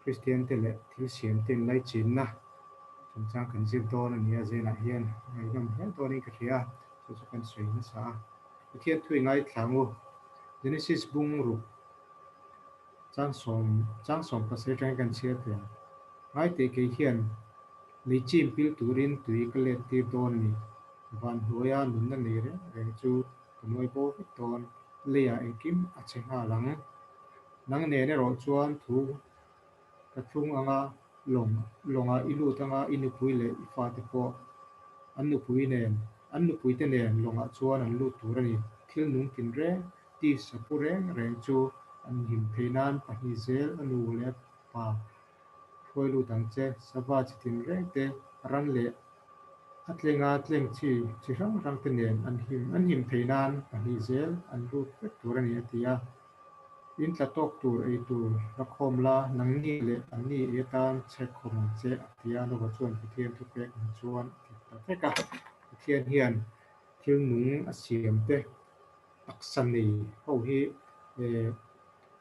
Kristiante le Thilsiamte INLAICHINNA chungchang kan zir don ania zena hian ngam hian tonin ka thia chu kan sreina sa thian thui ngai thlangu Genesis bung ru chang som ka se tang kan chia te ngai te ke hian lei chim pil turin tui ka le ti don ni van hoya nun na ne re reng chu kanoi bo ton leya engkim a chenga lang nang ne ne ro chuan thu ka thung anga longa ilu tanga inu pui le ifa te po annu pui te nen longa chuan an lu turani thilnung tin re ti sapureng reng chu an him theinan pahni zel anu le pa foilu dangche saba chitin reng te ran le atlenga tleng chi rang te nen an him theinan pahni zel an lu pek turani atia in tla tok tur ei tur rakhom la nang ni le an ni etan chek khom che atia no ba chuan pathian thu pek an chuan ta peka pathian hian thilnung a siamte taksani ho hi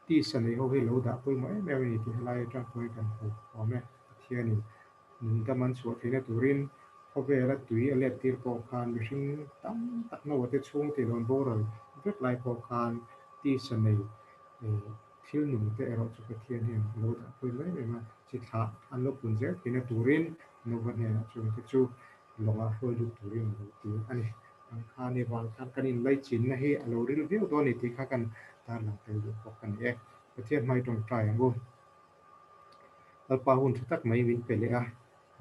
ti sani ho hi lo da pui mai me ni ti lai tang pui kan ho me pathian ni nung da man chuat thina turin ho ve la tui ale tir po khan mihring tam tak no te chung ti don bo roi vek lai po khan ti sani thilnung te ero chu pathian hian lo da pui mai me ma chi tha an lo pun je thina turin no va ne chu te chu longa hoi lu turin lo ti ani ang khani wang khan kan INLAICHINNA hi alo ril view do ni ti kha kan tar lang te lu po kan e pathian mai tong trai angu alpa hun tak mai win pele a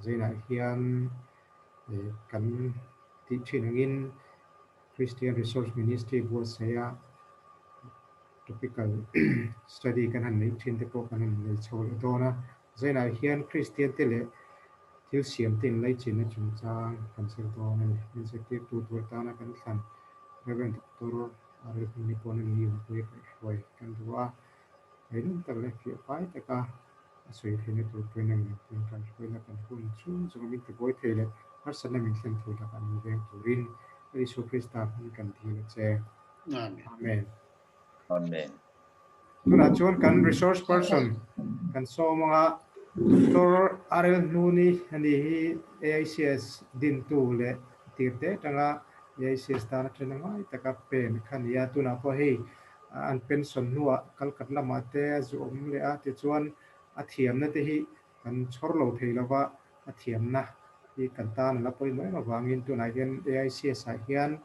zena hian kan ti thinangin Christian Resource Ministry bo seya topical study kan han nei thin te po kan han nei chhol dona zena hian Kristiante le Thilsiamte INLAICHINNA chungchang kan sir dona ni initiative tu tur ta na kan thlan Reverend Dr. Hnuni pon ni pui khoi kan duwa eirin tak le fi pai taka sui thine tur tuinang tin kan khoina kan hun chu zomi te boy thele har sanna min thlen thu la kan veng turin ISUA KRISTA kan thile che amen Amen. tuna chuan kan resource person kan so mga Dr. Hnuni ani hi AICS din tu le tirte tanga AICS ta na trenangai taka pen khania tuna po hei an pension nuwa kalkat lama te zum le a ti chuan a thiam na te hi kan chhorlo theilawa a thiam na hi kan ta na poi mai ma wangin tuna hian AICS a hian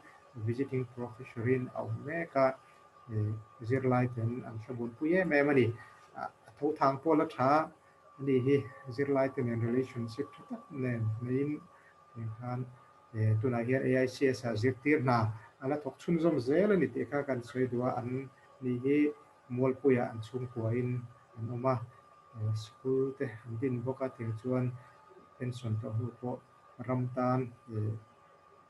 visiting professor in au meka zirlai ten an thabun puye me mani tho thang po la tha ani hi zirlai ten relationship that nen nein khan tuna hian AICS a zirtir na ala thok chhun zom zel ani te kha kan soi duwa an ni hi mol puya an chung puain an oma school te an din boka te chuan pension to hu po ramtan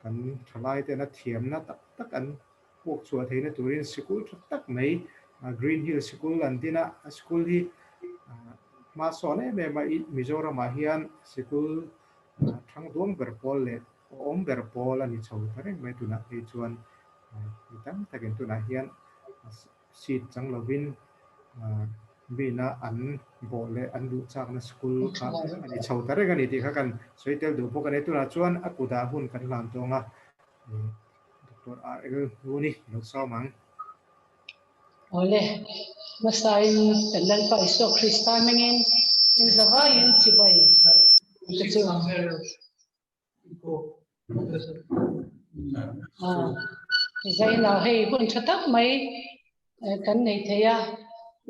kan thalai te na thiam na tak an pok chua theina turin school tak mai Green Hill School an dina school hi ma sone me ma Mizoram a hian school thang duang berpol le om berpol ani chho thareng mai tuna te chuan tam takin tuna hian seat changlovin bina an bole an du chak na school kha ani chho tareng ani ti kha kan soitel du pok ani tuna chuan akuda hun kan lam tonga Dr. Hnuni lo samang ole masain telan pa iso KRISTA mengin in zavain chibai zai na hei bun thatak mai kan nei theya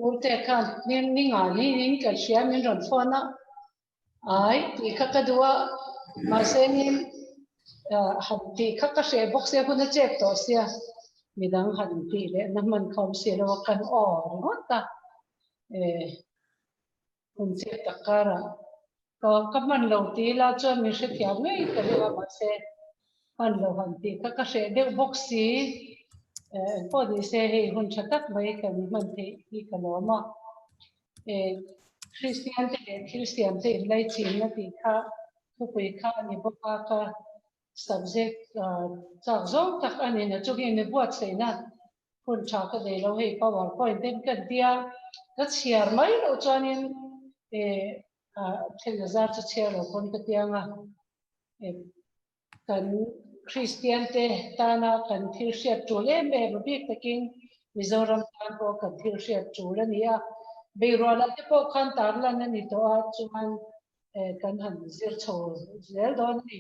urte khan ning nga ning ka siam min ron phona ai ti khakadwa masenin hatti khakka se box se bun check to sia midang hanti le naman khom se lo kan o rota kun se takara ko kaman lo ti la cho mi se thya ngai ka le ma se pan lo hanti khakka se de box si po di se hei hun thatak mai kan man the hi kaloma Kristiante Thilsiamte INLAICHINNA ti kha khupui kha ni boka ka subject zong tak ani na chugi me buat seina hun cha ka de lo hei PowerPoint tem kan dia ka chiar mai lo chanin thilazar cha chero kon ka tianga kan Kristiante tana kan thilsiat chule me bik taking Mizoram tan ko kan thilsiat chula nia beirala te ko khan tarla na ni to a chuan kan han zir chho zel don ni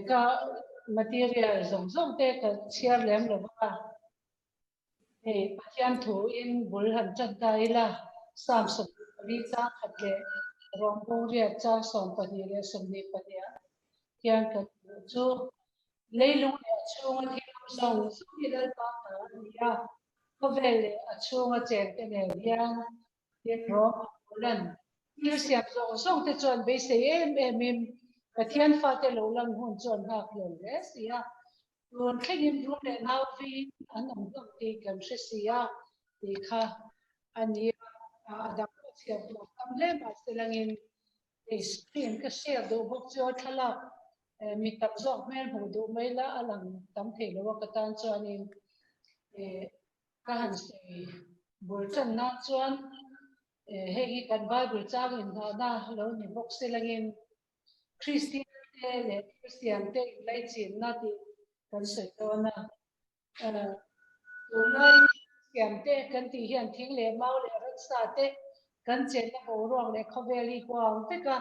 ka material zong te ka chiar lem lo ba Pathian thu in bul han chan dai la sam som ri cha khatle rom bo ria cha som pani le som ni pania kian ka chu leilung le chung a thil zong su ni dal pa ta nia ko vele a chung a chen te ne rian te rom bulan il siap zong te chon be se em Pathian fa te lo lang hun chon ha klon le sia luôn khách em luôn để nào vì anh ông tâm thì cảm sẽ xia thì kha anh ấy đã có thể một tâm lên mà sẽ là nghìn để screen cái share đồ bốc cho thay là mình tập dọn men hồ đồ mấy là làm tâm thể nó cái tan cho nên các hành sẽ buổi chân na chuan hay cái Bible cha mình na lâu mình bốc sẽ là nghìn Kristiante le Thilsiamte INLAICHINNA thì kan soi tona tunai siamte kan ti hian thing le mau le Ramsa te kan chen na bo rong le khoveli kwang te ka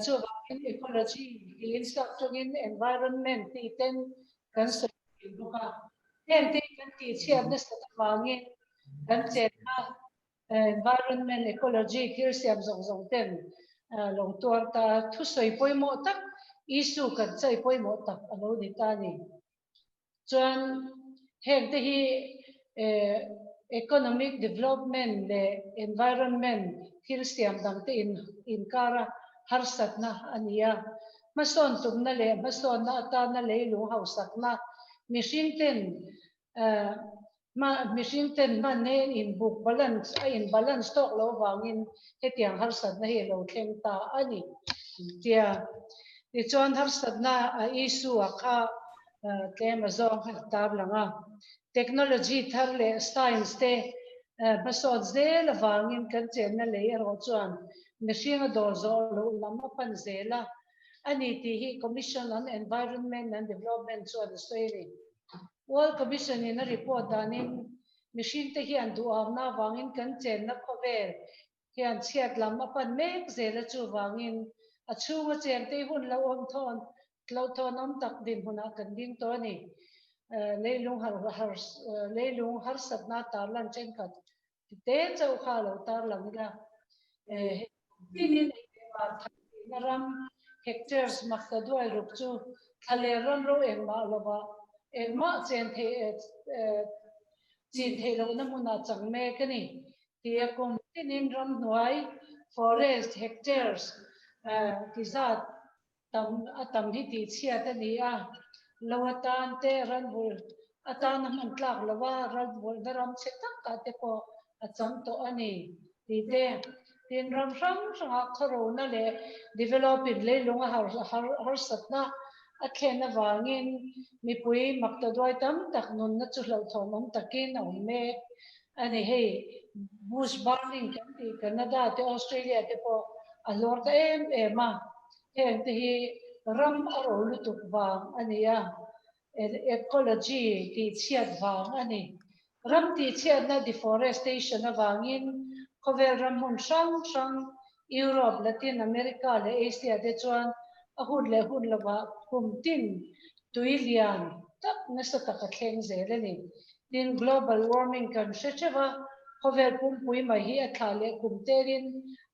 chu in ecology in structure in environment ti ten kan soi buka ten te kan ti chiam na sa tawangin kan chen na environment ecology thilsiam zong ten long tuar ta thu soi poimo tak isu kan chai poimo tak alo ni ta ni chuan heng te hi economic development le environment thilsiam dangte in kara harsatna ania mason tumna le mason na ta na leilung hausatna MIHRINGTE ma ne in book balance in balance tok lo wangin hetiang harsatna hi lo thleng ta ani tia ti chuan harsatna ISUA kha tlema zong tar langa technology thar le science te masot zel wangin kan chen na le ro chuan machine do zo lo lama pan zela ani ti hi commission on environment and development chuan Australia World Commission in a report anin machine te hian du amna wangin kan chen na khovel hian chiat lam apan mek zela chu wangin a chunga chen te hun lo om thon lo thon om tak din huna kan ding to ni leilung har satna tarlan chen khat te chau kha lo tar lam ga tinin naram hectares makta duai rup chu thale ram ro engma lova engma chen the chin the lo na muna changme kani tia kom tinin ram nuai forest hectares kizat tam hi ti chia ta ni a lawatan te ranbul atan man tlak lawa ranbul daram chetak ka te ko acham to ani ti te tin ram sang corona le developing le lunga har satna a thena wangin mi pui makta doi tam tak nun na chu hlo thomam takin on me ani hei bush burning kan ti Canada te Australia te po a lor ta ma heng te hi ram aro lutuk wang ania ecology ti chiat wang ani ram ti chiat na deforestation awangin khovel ram hun sang Europe Latin America le Asia te chuan a hun lawa tin tuilian tak na sa takathleng zele ni tin global warming kan shechewa khovel pui mai hi a thale kumterin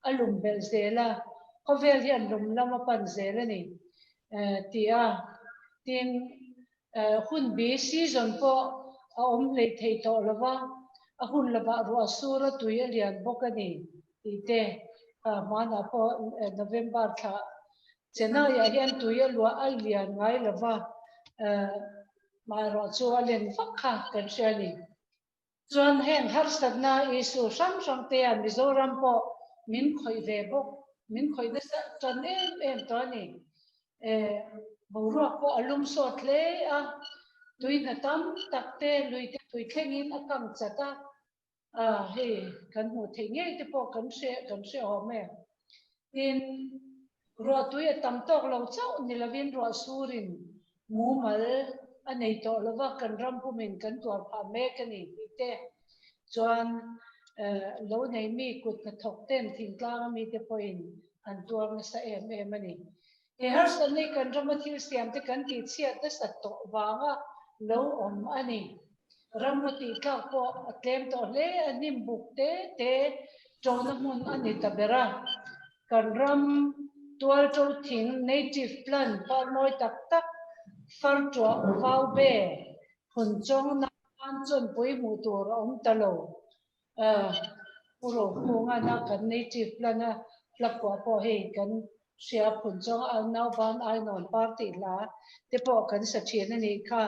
alum bel zela khovel hi alum lama pan zele ni tia tin hun bi season po a om le thei to lawa a hun lawa ro asura tuilian bokani ite mana po November tha chena ya hian tuya lua alian ngai lawa ma ro chu alen fakha kan shani chuan heng har satna isu sang te an Mizoram po min khoi ve bok min khoi na sa chan em to ni boruak po alum so tle a tuina tam takte luite tui thlengin akam chata hey kan mu thei nge te po kan se ho me tin ro tu ye tam tok lo chau ni lavin ro surin mu mal anei to lova kan ram pu min kan tor pha me kan ni te chuan lo nei mi kut na thok ten thing tlang mi te point an tuar na sa em ani he har san nei kan ram thil siam te kan ti chia te sa to wanga lo om ani ramati ka po atlem to le anim buk te chona mun ani tabera kan ram tual to thing native plant par noi tak tak far to vau be hun chong na an chon pui mu tur om talo puro khonga na kan native plant a plakwa po he kan sia hun chong al nau ban ai non party la te po kan sa thien ani kha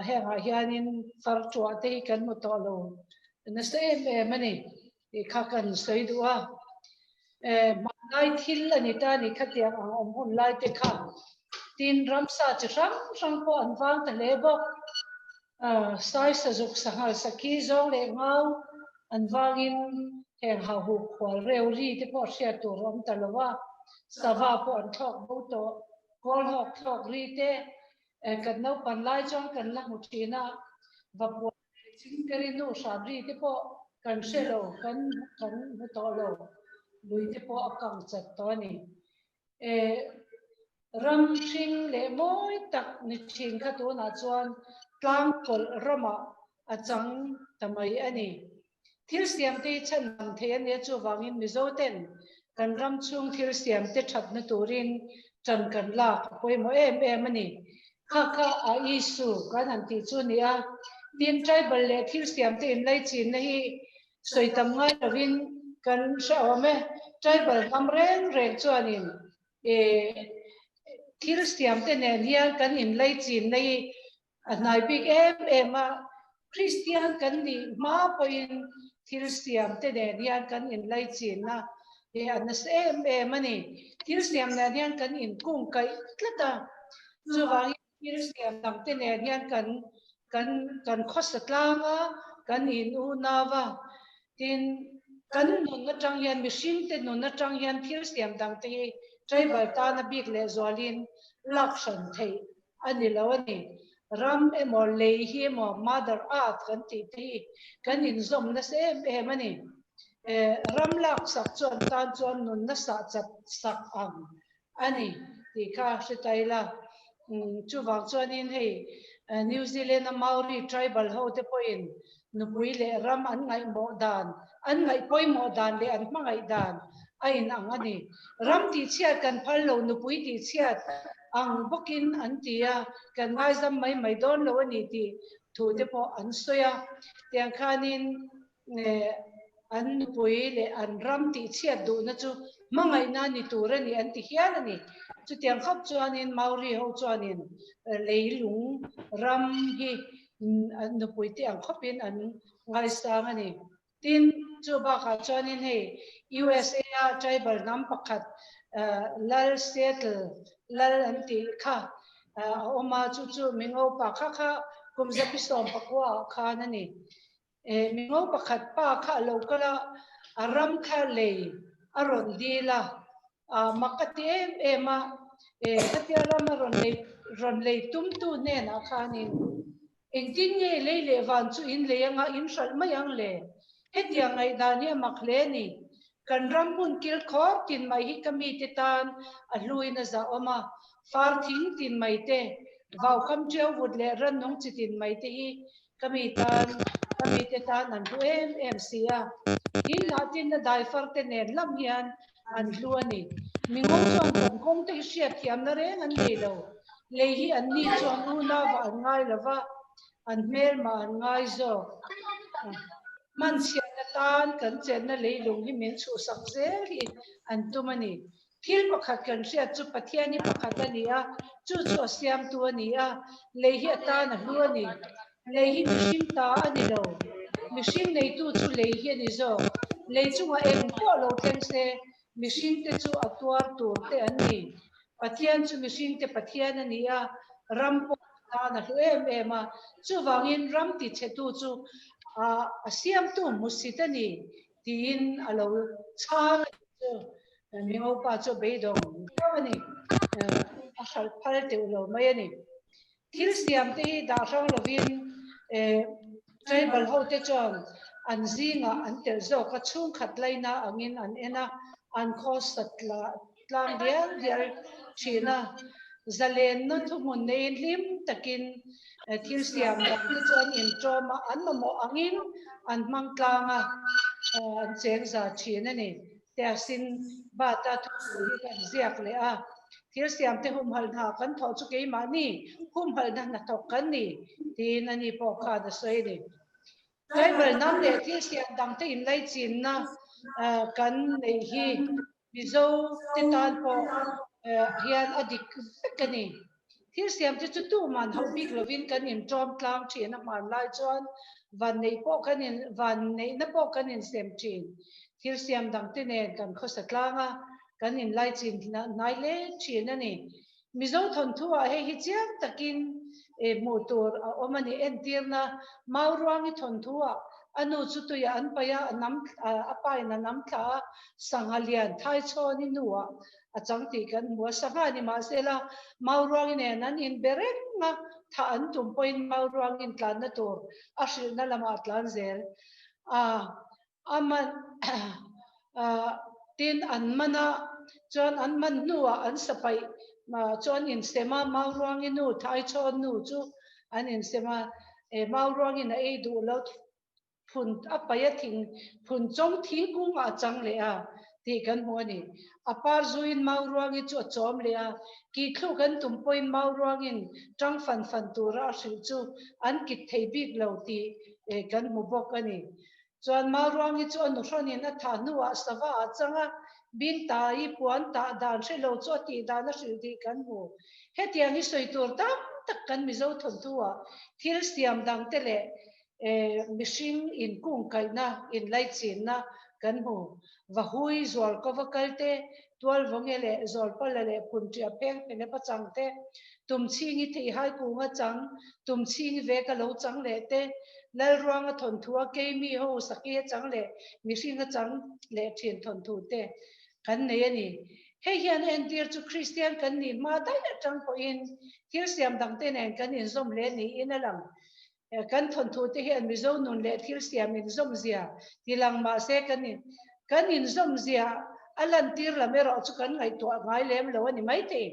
heng hianin far chua te kan mu to lo na se mani e kha kan sei duwa lai thil ani ta ni khatiang ang om hun lai te kha tin ramsa chi rang po an wang ta le bo sai sa juk sangal saki zong le ngau an wangin heng ha hu khwal reu ri te po sia tu rom ta lowa sava po an thok bo to kol hok thok ri te kan no pan lai chong kan la mu thina va po ching kari no sa ri te po kan se lo kan mu to lo lui te po akang chat to ni ram thing le moi tak ni thing kha tu na chuan tlang kol rama achang tamai ani thilsiamte CHHANDAMNA the ne chu wangin mizoten kan ram chung thilsiamte that na turin chan kan la poi mo em ani kha a isu kan an ti chu ni a tin tribal le thilsiamte INLAICHINNA na hi soitam ngai rawin kan sa ome tribal kamreng reng chuanin thilsiamte ne hian kan INLAICHINNA hi anai big em a Kristian kan ni ma poin thilsiamte ne hian kan INLAICHINNA he anas em ani thilsiam ne hian kan in kung kai tlata chuwang thilsiam dangte ne hian kan khosatlanga kan in unawa tin kan nun na tang hian MIHRINGTE nun na tang hian thilsiam dangte hi tribal ta na bik le zolin lakshan thei ani lo ani ram emo lei hi emo mother earth kan ti ti kan in zom na se em ani ram lak sak chuan tan chuan nun na sa chat sak ang ani ti kha sitaila chuwang chuan in hei New Zealand Maori tribal ho te poin nupui le ram an ngai mo dan an ngai poi mo dan le an mangai dan ain ang ani ram ti chiat kan phal lo nupui ti chiat ang bokin an tia kan ngai zam mai don lo ani ti thu te po an soya tiang khanin an nupui le an ram ti chiat du na chu mangai na ni turani an ti hian ani chu tiang khap chuanin Maori ho chuanin leilung ram hi nupui ti ang khopin an ngai sang ani tin chu ba kha chuanin hei USA tribal nam pakhat lal settle lal anti kha oma chu mingo pa kha kumza pisom pakwa kha nani mingo pakhat pa kha lo kala aram kha le aron dila makati ema khatia ram ron le tum tu ne na khanin engtin nge le van chu in le anga in sal mayang le hetia ngai dania makhle ni kan ram hun kil khor tin mai hi kami te tan a hluina za oma far thing tin mai te vau kam cheu vut le ran nong chitin mai te hi kami te tan an hu em sia hin na tin na dai far te ne lam hian an hluani mingong chuan kan kong te hriat thiam na reng an nei lo le hi an ni chuan u na wa an ngai lova an mel ma an ngai zo man sia na tan kan chen na leilung hi min chu sak zel hi an tumani thil pakhat kan ria chu pathiani pakhat ani a chu SIAMTU ani a le hi ata na hlu ani le hi mihring ta ani lo mihring nei tu chu le hi ani zo le chunga em ko lo thleng se MIHRINGTE chu atuar tur te ani pathian chu MIHRINGTE pathian ani a ram po ta na hlu em a chu wangin ram ti che tu chu SIAMTU musitani tin alo chang mingo pa cho beidong ani hralh te lo mai ani Thilsiamte hi da rang lovin tribal hote chon an zinga an tel zo ka chung khat laina angin an ena an khos satla tlang dial china zalen no thumun nei lim takin Thilsiam dangte chon in trauma an mo angin an mang tlanga an cheng za china ni te asin ba ta thu hi kan ziak le a Thilsiamte HUMHALH na kan tho chu ke ma ni HUMHALH na thok kan ni tin ani po kha da soi ni tribal nam le Thilsiam dangte INLAICHINNA kan nei hi mizo te tan po hian adik kani Thilsiamte chu tu man ho big lovin kan in trom tlang thina man lai chuan van nei po kan in van nei na po kan in sem thin Thilsiam dangte ne kan khosatlanga kan INLAICHIN nai le thina ni mizo thon thua he hi chiang takin motor omani entirna mauruangi thon thua anu chu tu ya an paya nam apai na nam tha sanghalian thai choni nuwa achangti kan mua sanga ni ma sela mauruangi ne nan in berek nga tha an tum point mauruangi in tlan na tur ashil na lama tlan zel aman tin an mana chon an man nuwa an sapai chon in sema mauruangi nu thai chon nu chu an in sema mauruangi na ei du lo phun apaya thing phun chong thing kung a chang le a ti kan mo ni apar zuin mauruangi chu chom le a ki thlu kan tum point mauruangin tang fan tura hri chu an kit thei bik lo ti kan mu bok ani chuan mauruangi chu anu hronin a tha nuwa sawa a changa bin ta I puan ta dan shelo chu ti dan a hri ti kan mu hetiang hi soitur tam tak kan mizo thon tuwa Thilsiam dangte le mishing in kung kaina INLAICHINNA kan mu vahui zol kovakalte tual vongele zol palale puntia peng pene pachangte tumchingi thei hai kunga chang tumchingi veka lo chang le te lal ruanga thon thua ke mi ho sakia chang le mishing chang le thin thon thu te kan nei ani he hian en dear to Christian kan ni ma dai na chang po in Thilsiam dangte nen kan in zom le ni in alang kan thon thu te hian mizo nun le Thilsiam in zom zia tilang ma se kan in zom zia alan tir la mero chu kan ngai to ngai lem lo ani mai te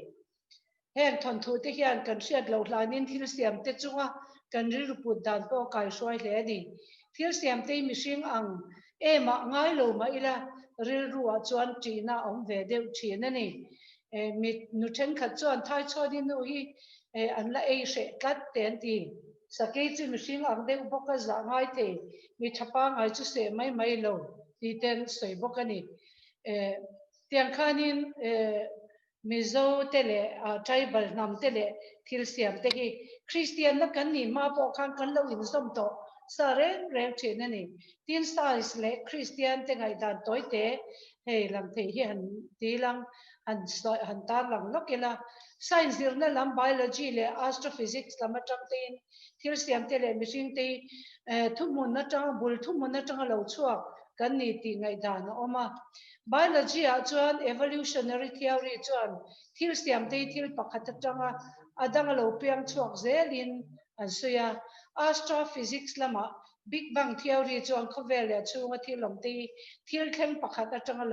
heng thon thu te hian kan hriat lo hlanin Thilsiam te chunga kan RILRU put dan po kai hruai hle ani Thilsiam te mishing ang ema ngai lo ma ila RILRU a chuan tina om ve deuh thin ani mi nu then khat chuan thai chhoni nu hi an la ei hre tlat ten ti sakei chu mishing ang deuh boka za ngai te mi thapa ngai chu se mai lo ti ten soi boka ni tiang khanin mizo tele tribal nam tele Thilsiam te hi Christian na kan ni ma po khan kan lo in som to sa reng thin ani tin size le Christian te ngai dan toi te he lam the hi han ti lang han tar lang lokela science dirna lam biology le astrophysics lam atangtin Thilsiam te le mishing te thumun na tang bul thumun na tang lo chuak kan ni ti ngai dan oma biology a chuan evolutionary theory chuan Thilsiam te thil pakhat atanga adang lo piang chuak zelin an suya astrophysics lama big bang theory chuan khovel ya chunga thilom te thil thleng pakhat atanga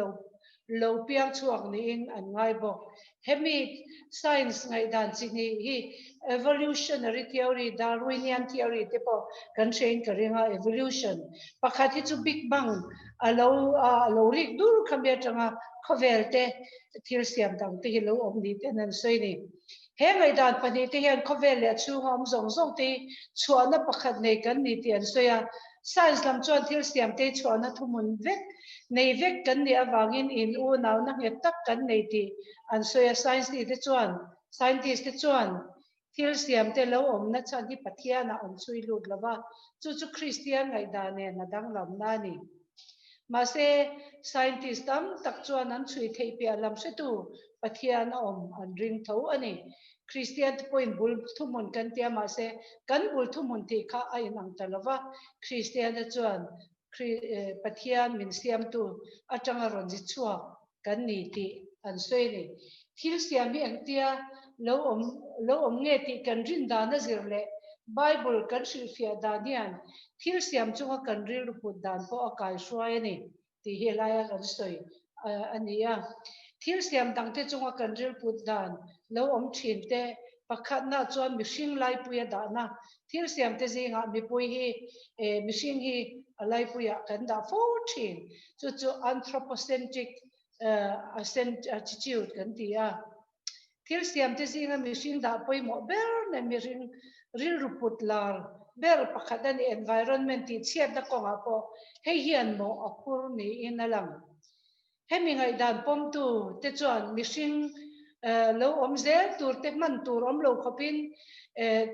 lo piang chuak ni in an ngai bok hemi science ngai dan chini hi evolutionary theory Darwinian theory te po kan train karinga evolution pakhat hi chu big bang alo rik dur khamia tanga khovel te Thilsiam dangte hi lo omni te nan soi ni he ngai dan pani te hian khovel le chu hom zong te chuana pakhat nei kan ni ti an soya science lam chuan Thilsiam te chuana thumun vek nei vek kan ni awangin in u naw na nge tak kan nei ti an soya science ti te chuan scientist te chuan Thilsiam te lo om na chan hi pathiana om chui lut lawa chu Christian ngai dan ne na dang lam na ni ma se scientist tam tak chuan an chui thei pia lam se tu pathian om an ring tho ani Kristiante point bul thumun kan tia ma se kan bul thumun ti kha a in ang talova Kristiante chuan Pathian min SIAMTU atanga ronji chua kan ni ti an soi ni Thilsiam hi ang tia lo om nge ti kan rin da na zirle Bible kan shilfia danian Thilsiam chunga kan RILRU put dan po akai shwai ni ti helaya kan soi ania Thilsiam Dangte chunga kan RILRU put dan lo om thin te pakhat na chuan mihring lai puya da na Thilsiamte zinga mi pui hi mihring hi lai puya kan da fo thin chu anthropocentric attitude kan tia Thilsiamte zinga mihring da pui mo ber na mihring RILRU put lar ber pakhat ani environment ti chiat na ko nga po hei hian mo akur ni in alang hemi ngai dan pom tu te chuan mihring lo om zel tur te man tur om lo khopin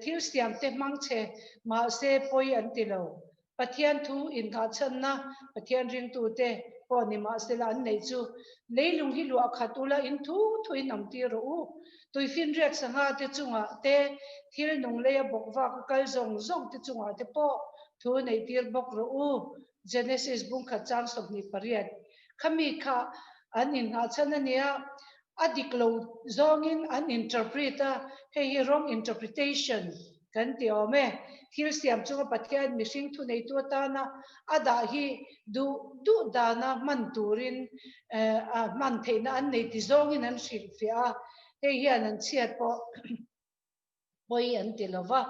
Thilsiam te mang che ma se poi an ti lo Pathian thu in ga channa Pathian ring tu te po ni ma se la an nei chu leilung hi lua khatula in thu thui nam ti ro u tuifin riat sanga te chunga te thilnung le bokwa kal zong zong te chunga te po thu nei tir bok ro u Genesis bung kha chang sok ni pariat khami kha an in ha chanania adiklo zongin an interpreter hei wrong interpretation kan ti ome Thilsiam chunga Pathian mihring thu nei tu ta na ada hi du dana man turin man theina an nei ti zongin an shilfia hei hian an chiat po poi an ti lova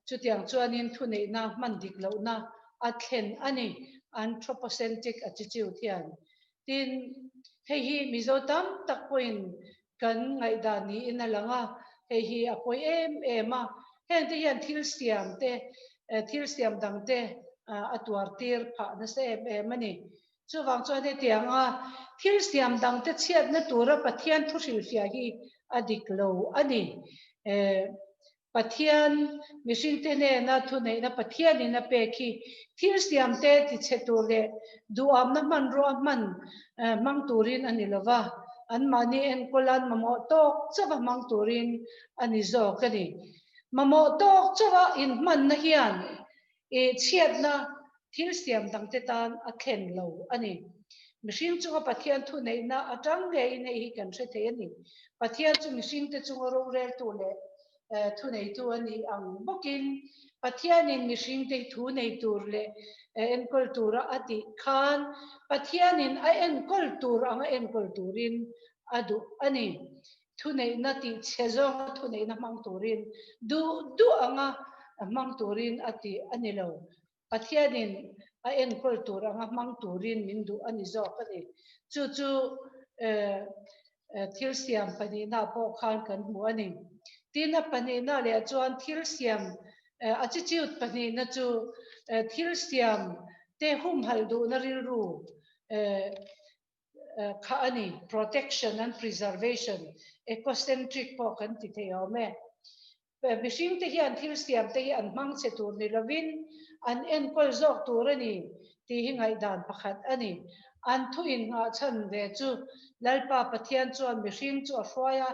chutiang chuanin thu nei na man dik lo na a thlen ani anthropocentric attitude hian tin hei hi mizo tam tak point kan ngai da ni in alanga hei hi apoi ema hen te hian Thilsiam Dangte atuar tir pha na se mani chuwang chuan he tianga Thilsiam Dangte chiat na tura Pathian thu shilfia hi adiklo ani Pathian mihringte ne na thu nei na Pathian in a pekhi Thilsiamte ti chetule duam na man ro man mang turin ani lova an mani en kolan mamo tok chawa mang turin ani zo kani mamo tok chawa in man na hian chiat na Thilsiam Dangte tan a khen lo ani mihring chunga Pathian thu nei na atang nge nei hi kan the the ani Pathian chu mihring te chunga ro rel tu le thu nei tu ani ang bokin Pathian in mihring te thu nei tur le en kultura ati khan Pathian in a en kultura anga en kulturin adu ani thu nei na ti chezong thu nei na mang turin du anga mang turin ati ani lo Pathian in a en kultura anga mang turin min du ani zo kani chu Thilsiam pani na po khan kan mu ani tina pani na le chuan Thilsiam attitude pani na chu Thilsiam te HUMHALH du na RILRU kha ani protection and preservation Ecocentric po kan ti theo me mihring te hian Thilsiam te hi an mang che tur ni lovin an en kol zok tur ani ti hi ngai dan pakhat ani an thu in nga chan ve chu lalpa Pathian chuan mihring chu hruaya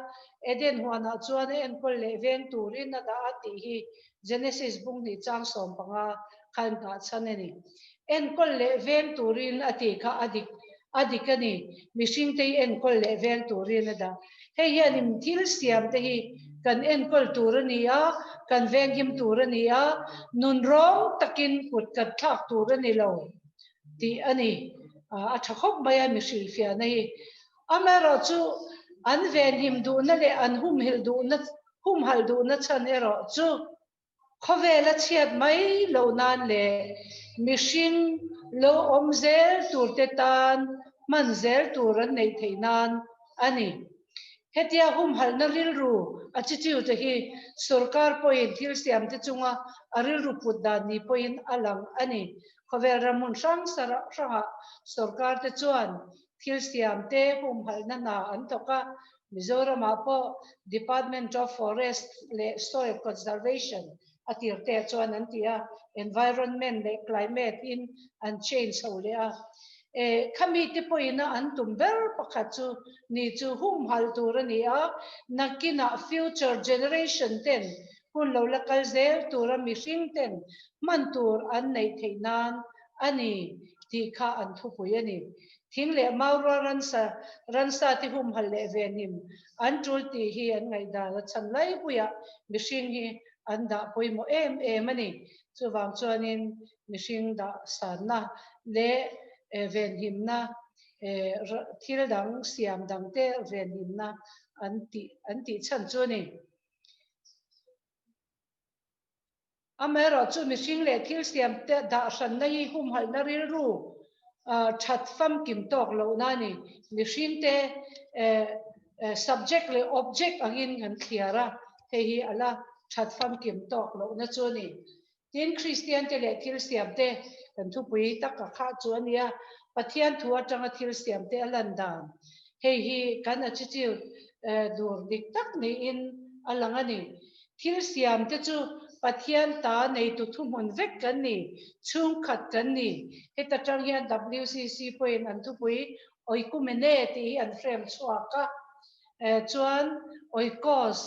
eden huana chuan en kol le veng turin na da ati hi Genesis bung ni chang som panga khan nga chan ani en kol le veng turin ati kha adikani mihring te en kol le veng turin na da hei hian Thilsiam te hi kan en kol turania kan vengim turania nun rong takin kut kat thak turani lo ti ani a thakop maya mi shilfia nei amaro chu an vengim du na le an humhal du na chan ero chu khovela chiat mai lo nan le mihring lo omzel turte tan manzel turan nei theinan ani hetia HUMHALH na RILRU attitude hi sarkar point Thilsiam te chunga RILRU putdan ni point alang ani khovel ramun sang sanga sarkar te chuan Thilsiam te HUMHALH na an toka Mizoram po Department of Forest le Soil Conservation atir te chuan an tia environment le climate in and change ho le a khami te poina an tumber pakhachu ni chu humhal turania nakina future generation ten hun lo lakal zel tura MIHRINGTE mantur an nei theinan ani ti kha an thupui ani thingle maura ransa ti humhal le venim an tul ti hi an ngai da la chanlai puya MIHRING hi an da poimo em ani chuwang chuanin MIHRING da sanna le venhimna thilsiam dangte venhimna anti chan chuni amero chu MIHRING le thilsiamte da sanna hi humhal na RILRU thatfam kimtok lo nani MIHRINGTE subject le object angin an thliara he hi ala thatfam kimtok lo na chuni tin Kristiante le Thilsiamte kan thupui taka kha chuania Pathian thua tanga Thilsiamte alandan hei hi kan achichiu dur dik tak ni in alangani Thilsiamte chu Pathian ta nei tu thumun vek kan ni chung khat kan ni heta tang hian WCC point an thupui oikumene ti an frame chuaka chuan oikos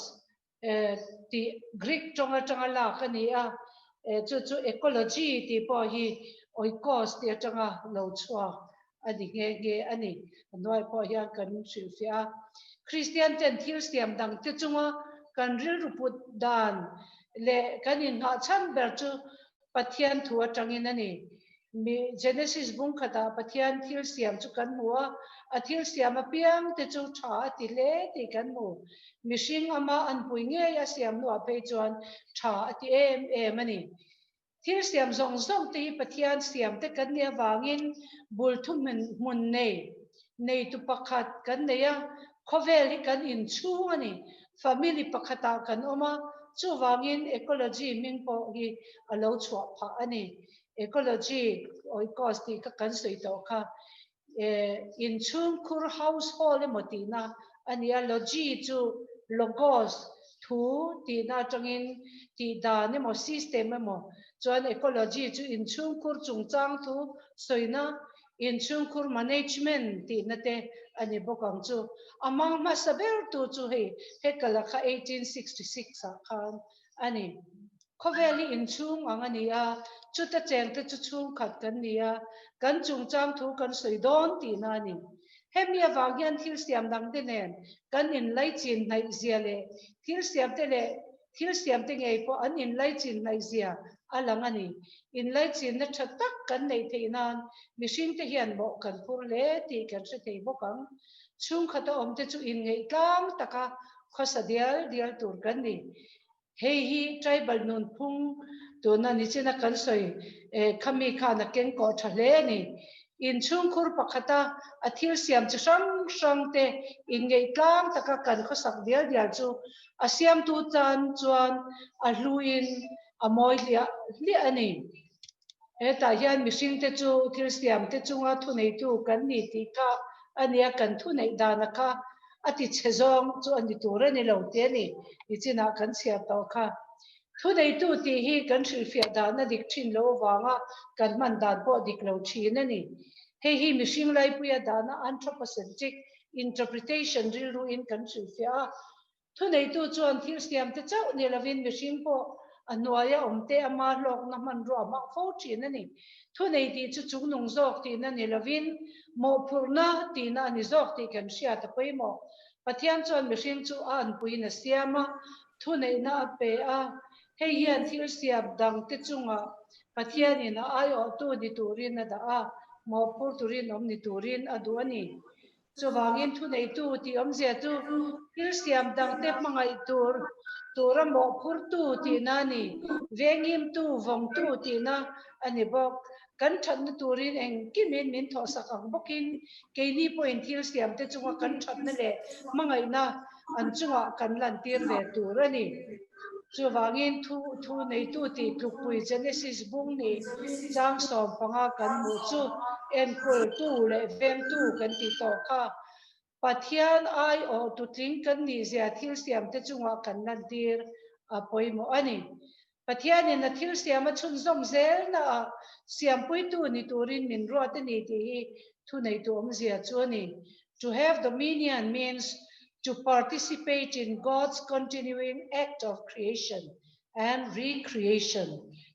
ti Greek tanga la kani a chu ecology ti po hi oikos ti atanga lo chua ani nge ani noi po hian kan silfia Kristiante Thilsiam Dangte chunga kan RILRU put dan le kanin ha chan ber chu Pathian thua tangin ani mi Genesis bung khata Pathian Thilsiam chu kan muwa a Thilsiam apiang te chu tha ti le ti kan mu MIHRING ama an pui nge ya siam nu a pe chuan tha ti em ani Thilsiam zong te Pathian siam te kan nia wangin bul thum mun nei tu pakhat kan neya khovel hi kan in chu ani family pakhata kan oma chu wangin ecology mingpo hi alo chua pha ani ecology oikos ti ka kan soi to kha in chung khur household emotina ania logi chu logos thu ti na tangin ti da ne mo system mo chuan ecology chu in chung khur chungchang thu soina in chung khur management ti na te ani bokang chu amang ma saber tu chu he kala kha 1866 khan ani Koveli in chung angani a chuta cheng te chu chung khat kan nia kan chungchang thu kan soidon ti na ni hemia wangyan Thilsiam Dangte nen kan in lai chin nai zia le Thilsiam te ngei po an in lai chin nai zia alangani in lai chin na thatak kan nei theinan MIHRING te hian mo kan phur le ti kan se thei bokang chung khata om te chu in ngei tlang taka khosadial dial tur kan ni hei hi tribal nun phung tu na ni china kan soi khami kha na ken ko thale ni in chung khur pakhata a Thilsiam chi sang te in ngei tlang taka kan khosak dial chu a SIAMTU chuan a hluin a moi li ani eta hian MIHRING te chu Thilsiam te chunga thu nei tu kan ni ti ka ania kan thu nei dana kha ati chhezong chu ani tur ani lo te ni ichina kan sia to kha thu nei tu ti hi kan silfia dana dik thin lo wanga kan man dan po dik lo thin ani hei hi MIHRING lai puya dana anthropocentric interpretation RILRU in kan silfia thu nei tu chuan Thilsiam te chau ni lovin MIHRING po anuaya omte ama lok na man ro ma fo thin ani thu nei ti chu chungnung zok ti na ni lovin mo phurna ti na ni zok ti kan sia ta poimo Pathian chuan MIHRING chu an puina siama thu nei na pe a hei hian Thilsiam Dangte chunga Pathian ina ai o tu ni turin na da a mo phur turin om ni turin adu ani chuwangin thu nei tu ti om zia tu Thilsiam Dangte mangai tura mo phur tu ti na ni vengim tu vong tu ti na ani bok kan that na turin eng kimin min tho sakang bokin keini point Thilsiam te chunga kan that na le mangai na an chunga kan lan tir ve tur ani chuwangin thu nei tu ti tlupui Genesis bung ni chang som panga kan mu chu en kul tu le veng tu kan ti to kha Pathian ai o tu tling kan ni zia Thilsiam te chunga kan lan tir a poimo ani Pathian in a Thilsiam a chun zong zel na siam pui tu ni turin min ro te ni ti thu nei tu zia chuani. To have dominion means to participate in God's continuing act of creation and recreation.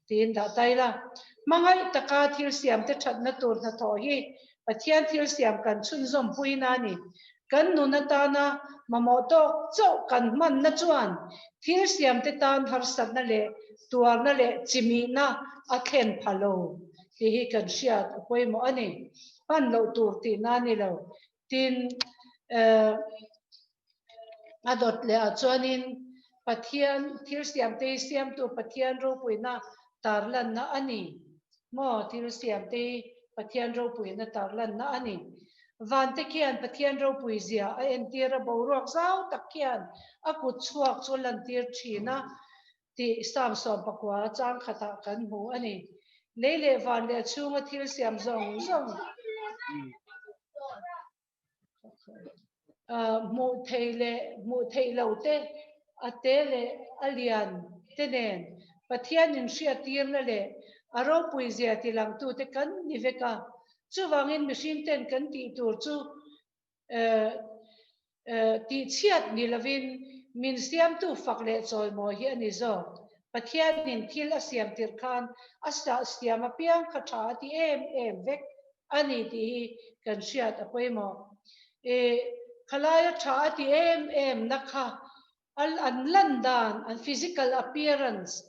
Tin da taila mangai taka thilsiamte thatna tur na tho hi Pathian Thilsiam kan chunzom puina ni kan nunata na mamoto chau kan man na chuan Thilsiamte tan harsat na le tuar na le chimi na athen phalo ti hi kan siat poi mo ani pan lo tur ti na ni lo tin adot le chuanin Pathian Thilsiamte siamtu Pathian ro puina tarlan na ani mo Thilsiamte Pathian ro puina tarlan na ani van te kian Pathian ro puizia a entira boruak zau takian akut chuak chulan tir thina ti sam som pakwa chang khata kan hu ani leile van le chunga Thilsiam zong mu theilo te atele alian tenen Pathian in sia tirna le aro puizia ti lang tu te kan niveka chuwangin machine ten kan ti tur chu ti chiat ni lovin min siam tu fakle choi mo hi ani zo Pathian in thil a siam tir khan asta siam a piang khatha ti em vek ani ti kan siat a poimo khalaya tha ti em nakha al an landan an physical appearance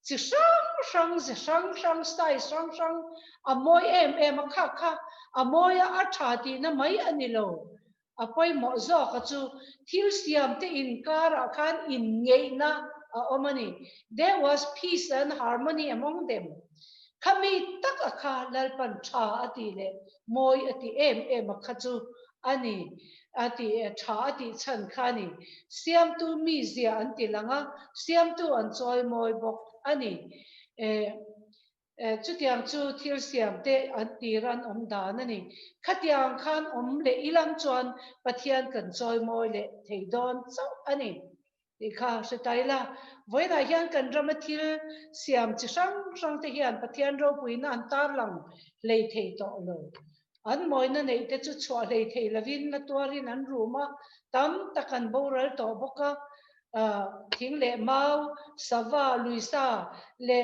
chi sang style sang amoy em kha amoy a tha ti na mai anilo apoi mo zo ka chu Thilsiamte in kara khan in ngeina omani there was peace and harmony among them kami tak akha lalpan tha ati le moi ati em kha chu ani ati tha ati chan khani siamtu mi zia anti langa siamtu an choi moi bok ani chutiang chu Thilsiamte anti ran dan ani khatiang khan le ilam chuan Pathian kan choi moi le theidon chau ani ikha setaila voina hian kan ramathil siam chi sang te hian Pathian ro puina an tar lang le thei to lo an moina nei te chu chwa le thei lovin na tuarin an ruma tam takan boral to boka thing le mau sava luisa le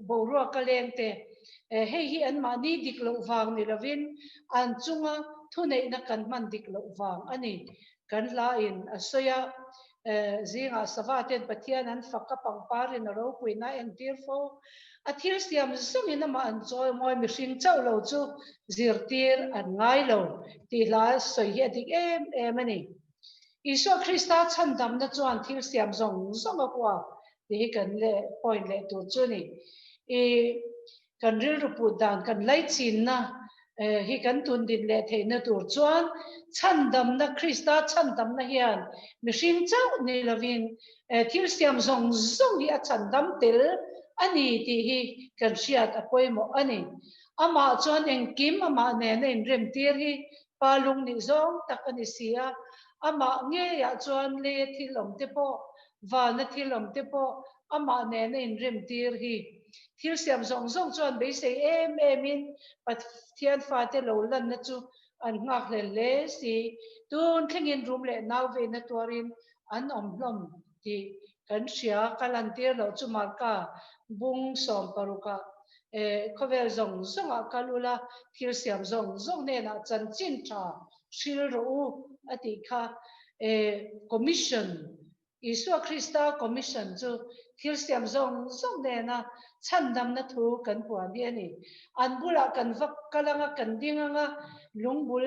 borua kalengte hei hi an mani diklo wang ni lovin an chunga thunei na kan man diklo wang ani kan la in asoya zinga savaten Pathian an fakka pangparin ro puina en tirfo a Thilsiam zungin ama an choi moi mihring chau lo chu zirtir an ngai lo ti la soi hi dik em ani ISUA KRISTA CHANDAMNA chuan Thilsiam zong akwa ti kan le point le tu chu ni kan RILRU pu dan kan INLAICHINNA hi kan tun din le theina tur chuan CHANDAMNA KRISTA CHANDAMNA hian mihring chau ni lovin Thilsiam zong hi a chandam tel ani ti hi kan siat a poimo ani ama chuan engkim ama ne in rem tir hi palung ni zong tak ani sia ama nge ya chuan le thilom te po wa na thilom te po ama ne in rem tir hi Thilsiam zong chuan be se em in Pathian fa te lo lan na chu an ngak le si tun thlengin room le naw ve na tuarin an omhlom ti kan sia kalantir lo chu marka bung som paruka khovel zong a kalula Thilsiam zong ne na chan chin tha RILRU ati kha commission ISUA KRISTA commission chu Thilsiam zong ne na CHANDAMNA thu kan puan hi ani an bula kan vak kalanga kan dinganga lungbul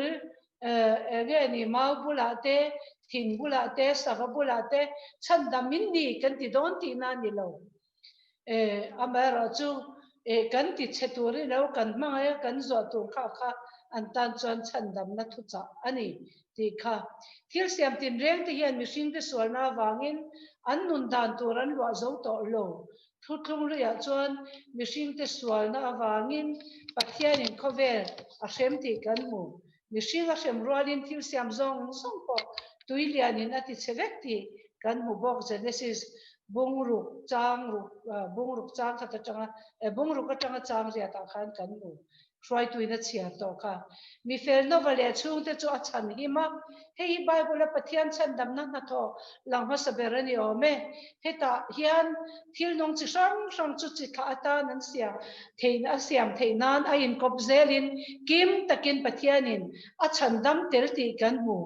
ge ni mau bula te thin bula te sava bula te CHANDAMIN ni kan ti don ti na ni lo amara chu kan ti cheturi lo kan manga kan zo tu kha an tan chuan CHANDAMNA thu cha ani ti kha Thilsiam tin reng te hian mihring te sualna wangin an nun dan turan lo zo to lo thutlung lu ya chuan mihring te sualna awangin Pathian in khovel a hrem ti kan mu mihring a hrem rualin Thilsiam zong po tuilianin ati chevek ti kan mu bok Genesis bungruk chang khata changa bungruk atanga chang ria ta khan kan mu try to in a chia to ka mi fel no vale chung te chu a chan hi ma hei bible pathian CHANDAMNA na tho langma saberani ome heta hian thilnung chi sang chu chi kha ata nan sia thein a siam theinan a in kop zelin kim takin pathianin a chandam telti kan mu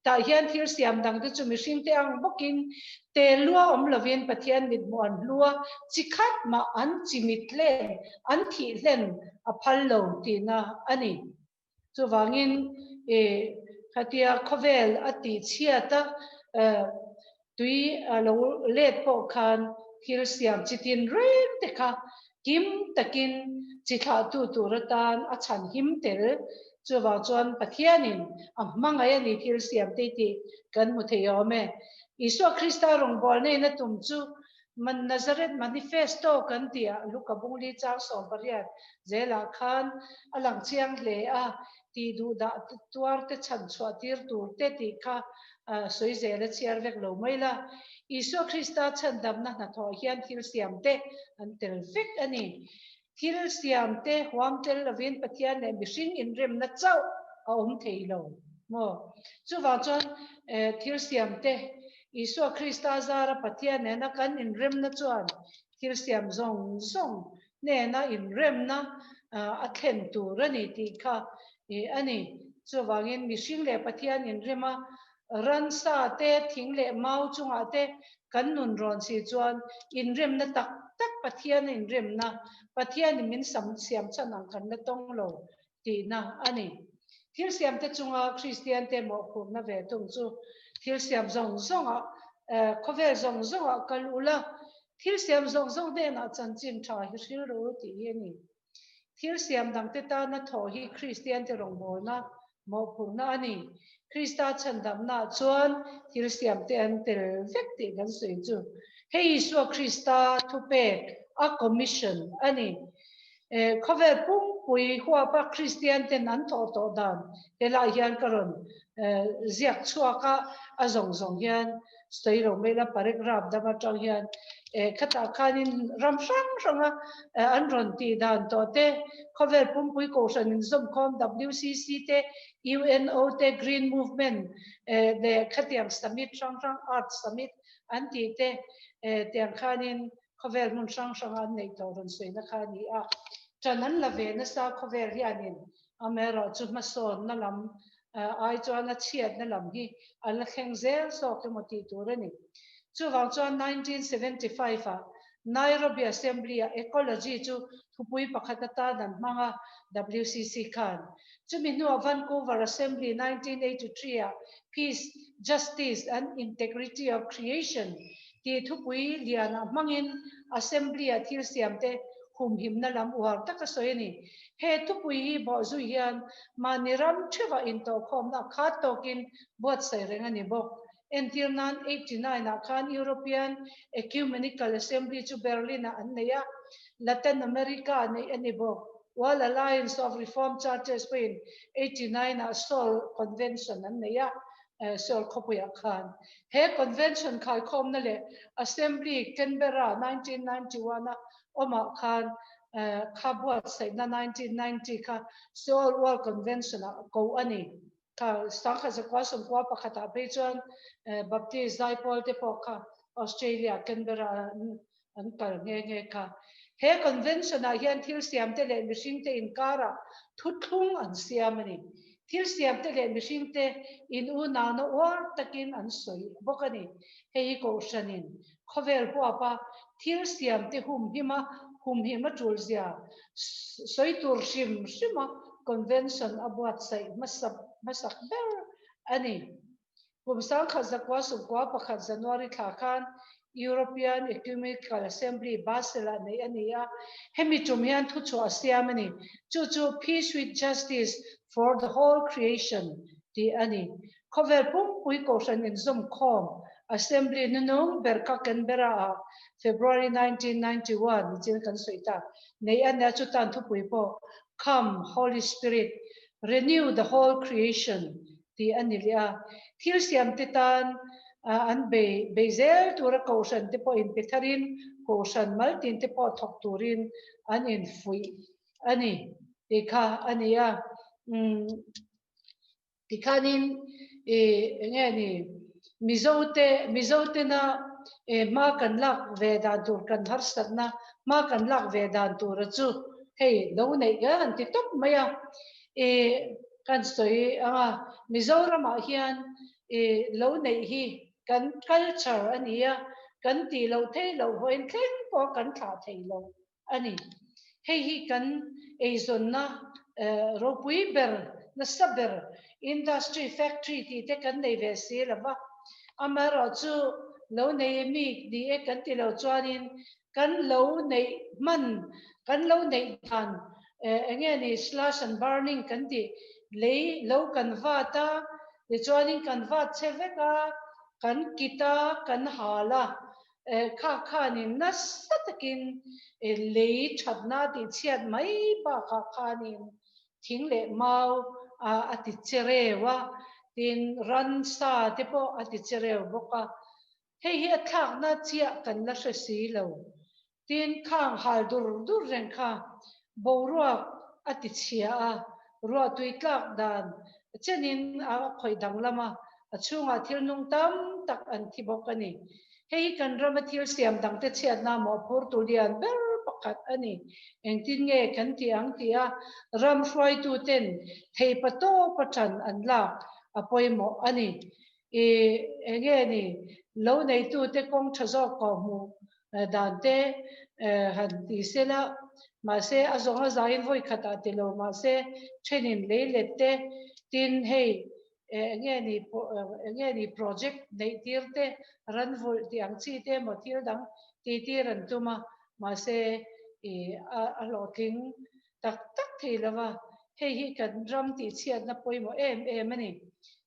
ta hian thilsiam dangte chu mihringte ang bokin te lua om lovin pathian mit mon lua chikhat ma an chimit len an thi len a phallo tina ani chuwangin khatia khovel ati chiata tui alo let po khan thilsiam chitin rem te kha kim takin chitha tu turatan a chan him tel chuwa chuan pathianin amanga ni thilsiam te ti kan mu theyome ISUA KRISTA rong bol nei na tum chu man Nazareth manifesto kan tia lukabungli chang som pariat zela khan alang chiang le a ti du da tuar te chan chwa tir tur te ti kha soi zela chiar vek lo maila ISUA KRISTA CHANDAMNA na tho hian thilsiamte an tel vek ani thilsiamte huamtel lovin pathian le mihring in rem na chau a theilo mo chuwa chon thilsiamte ISUA KRISTA zara pathian ne na kan in rem na chuan thilsiam zong zong ne na in rem na a thlen tur ani ti kha ani chuwangin mihring le pathian in rema Ramsa te thing le mau chunga te kan nun ron si chuan in rem na tak tak pathian in rem na pathian min sam siam chanang kan na tong lo ti na ani thilsiam te chunga Kristiante mo khum na ve tung chu thilsiam zong zong a khovel zong zong a kalula thilsiam zong zong de na chanchin tha hi RILRU ti ni thilsiam dangte ta na tho hi Kristiante rong bol na mo phung na ani KRISTA CHANDAMNA chuan thilsiamte an tel vek ti kan soi chu hei ISUA KRISTA thu pe a commission ani khovel pum pui HUAP Kristiante nan to dan hela hian karon ziak chuaka a zong zong hian stoi ro mela paragraph dama tang hian khata khanin ramsang sanga an ron ti dan to te khovel pum pui ko san in zom khom WCC te UNO te Green Movement the khatiam summit sang art summit an ti te tiang khanin khovel mun sang an nei to ron sei na khani a chanan la ve na sa khovel hianin amero chu ma son na lam ai chuan a chiat na lam hi al kheng zel so ke moti turani chuwang chuan 1975 a Nairobi Assembly a ecology chu thupui pakhata ta dan manga WCC khan chumi nu Vancouver Assembly 1983 a peace justice and integrity of creation ti thupui liana mangin assembly a thilsiamte humhim na lam war taka soini he thupui hi bo zu hian maniram theva into khom na kha tokin bot sai rengani bo until 1989 a khan European Ecumenical Assembly chu Berlin an neya Latin America nei ani bo World Alliance of Reformed Churches in 89 a Seoul Convention an neya Seoul Kopuya Khan he convention khai khom na le Assembly Canberra 1991 a Oma Khan khabwat sai na 1990 kha Seoul World Convention a ko ani ka stangkha zakwa somkwa pakhata pechon Baptist Dipole te pokha Australia Canberra an kal nge kha he convention a hian thilsiamte le mihringte inkara thuthlung an siamani thilsiamte le mihringte in una no war takin an soi bokani hei ko shanin khovel huapa thilsiamte humhima tulzia soitur shima convention abuat sai masak ber ani kumsang khazakwa sukwa pakhat January thakhan European Ecumenical Assembly Basel nei ania hemi chumhian thu chu asiamani chu peace with justice for the whole creation ti ani khovel pum pui ko san in zum khom assembly nunung berka Canberra February 1991 chin kan soita nei ania chu tan thu pui po come Holy Spirit renew the whole creation ti anilia thilsiamte tan an bezel tura kausan te po in pitharin kausan maltin te po thok turin an in fui ani kha ania tikhanin nge ni mizote na ma kan lak vedan tur kan har satna ma kan lak vedan tur chu hei lo nei ga an ti tok maya kan soi anga mizoram a hian lo nei hi kan culture ania kan ti lo thei lo hoin thleng po kan thla thei lo ani hei hi kan eizonna ropui ber na saber industry factory ti te kan nei ve si lava amaro chu lo nei mi di e kan ti lo chuanin kan lo nei man kan lo nei dan enge ni slash and burning kan ti lei lo kan vata le chuanin kan vat cheveka kan kita kan hala kha ni nasatakin lei thatna ti chiat mai ba kha ni thing le mau ati cherewa tin Ramsa te po ati cherew boka hei hi athak na chia kan la si lo tin khang hal dur reng kha boruak ati chia a ruwa tuitlak dan chenin a khoi dang lama achunga thilnung tam tak an thi bokani hei kan rama thilsiam dangte chiat na mo phur tulian ber pakhat ani engtin nge kan ti ang tia ram hroi tu ten thei pato pathan an la apoimo ani enge ni lo nei tu te kong thazo ko mu dan te han ti sela ma se azonga zain voi khata te lo ma se thenin le lette tin hei enge ni project nei tirte ran vol ti ang chi te mo thil dang ti ran tuma ma se a lo ting tak theilawa hei hi kan ram ti chiat na poimo em ani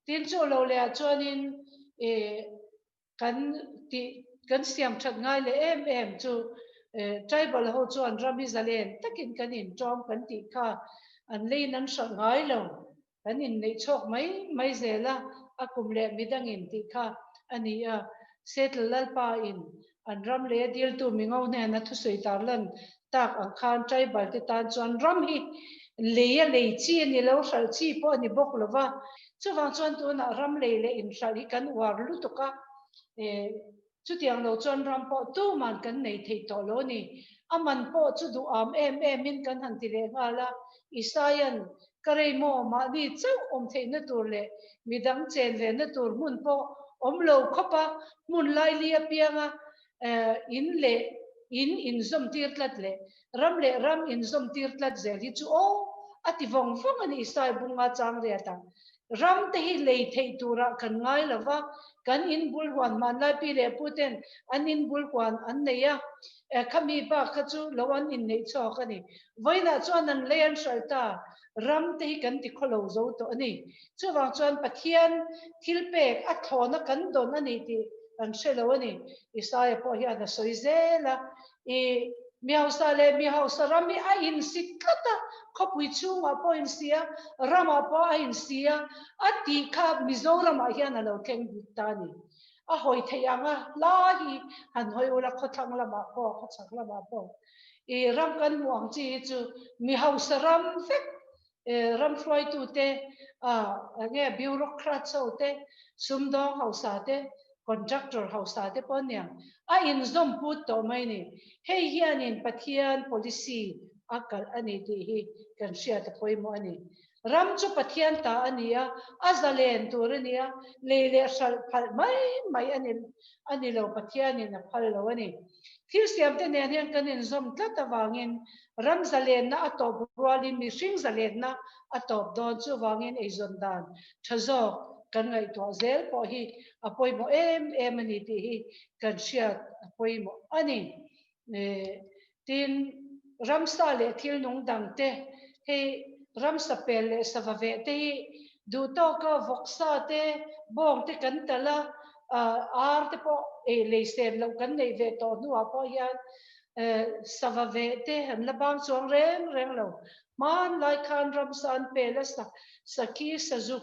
tin chu lo le chuanin kan siam that ngai le em chu tribal ho chuan rami zalen takin kan in trom kan ti kha an lein an sa ngai lo kan in nei chok mai zela akum le midang in ti kha ani a settle lalpa in an ram le dil tu mingau ne na thu soi tarlan tak ang khan tribal te tan chuan ram hi leya lei chi ni lo sal chi po ni bok lova chuwang chuan tu na ram le in sal hi kan war lu to ka chu tiang lo chuan ram po tu man kan nei thei to lo ni aman po chu du am em min kan han ti le ngala isayan karei mo ma ni chau thei na tur le midang chen ve na tur mun po lo khopa mun lai lia pianga in zom tir tlat le ram in zom tir tlat zel hi chu ati vong ani isai bunga chang ria ta ram te hi lei thei tura kan ngai lova kan in bulwan man lai pi le puten an in bulwan an neya khami ba khachu lawan in nei cho kani voina chuan an lean shalta ram te hi kan ti kholo zo to ani chuwang chuan pathian thilpek a thona kan don ani ti an shelo ani isaya po hi ana soizela miausa le miausa rami a in sitlata khopui chunga po in sia rama po a in sia ati kha mizoram a hian alo theng tani a hoi theianga lahi han hoi ula khothang lama po khochak lama po ram kan muang chi chu miausa ram fek ram hroi tu te nge bureaucrat so te sumdong hausa te contractor hausa te ponyang a in zom put to mai ni hei hian in pathian policy akal ani ti hi kan sia te poimo ani ram chu pathian ta ania azalen tur ania le sal phal mai ani lo pathian in phal lo ani thilsiamte ne hian kan in zom tlata wangin ram zalen na atop rualin mi hring zalen na atop don chu wangin eizon dan thazo kan ngai to zel po hi apoimo em ani ti hi kan sia apoimo ani tin ramsa le thilnung dangte he ramsa pel le savave te du to ka voksa te bong te kan tala ar te po le sem lo kan nei ve to nu apo ya savave te han la bang chuang reng lo man lai khan ramsan pel sa ki sa zu